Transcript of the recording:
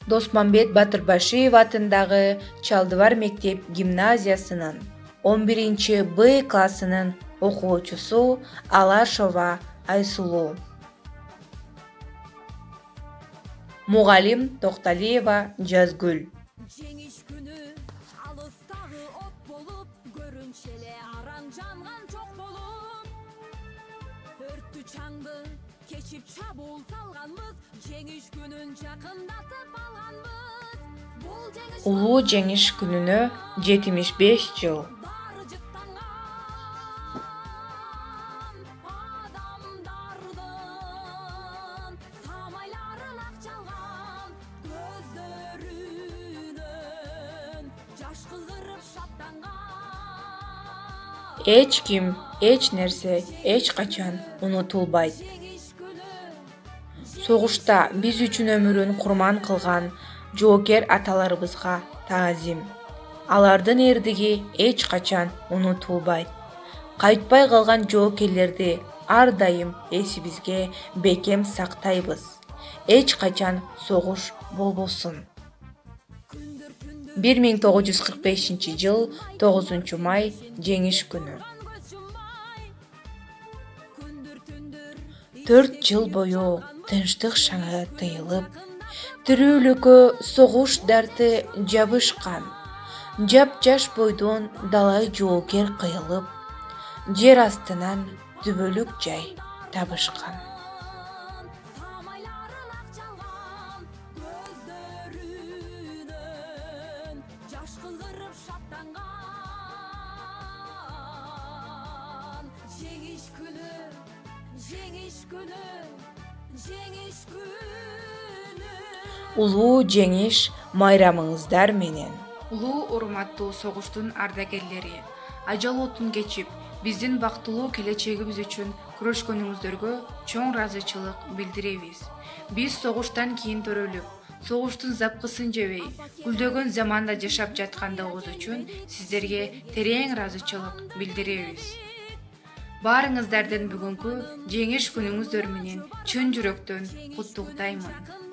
Досмамбет Батырбашиев атындагы Чалдыбар мектеп гимназиясынын 11-Б классынын окуучусу Алашова Айсулуу. Мугалим Токталиева Жазгүл. Жеңиш күнү алыстагы от болуп, көрүнчеле араң жанган жок болуп. Өрттү чаңды кечип чабуул салганбыз, жеңиш күнүн жакындатып алганбыз. Улуу жеңиш күнүнө 75 жыл. Эч ким, эч нерсе, эч качан унутулбайт. Согушта биз үчүн өмүрүн курман кылган жоокер аталарыбызга таазим. Алардын эрдиги эч качан унутулбайт. Кайтпай калган жоокерлерди ар дайым эсибизге бекем сактайбыз. Эч качан согуш болбосун. 1945-жыл 9 май жеңиш күнү. 4 жыл бою тынчтык шаңы тыйылып, тирүүлүккө согуш дарты жабышкан. Жап-жаш бойдон далай жоокер кыйылып, жер астынан түбөлүк жай табышкан. Улуу жеңиш майрамыңыздар менен. Улуу урматтуу согуштун ардагерлери, ажал отун кечип, биздин бактылуу келечегибиз үчүн күрөшкөнүңүздөргө чоң ыраазычылык билдиребиз. Биз согуштан кийин төрөлүп, согуштун запкысын жебей, гүлдөгөн заманда жашап жаткандыгыбыз үчүн сиздерге терең ыраазычылык билдиребиз. Баарыңыздардын бүгүнкү жеңиш күнүңүздөр менен чын жүрөктөн куттуктаймын.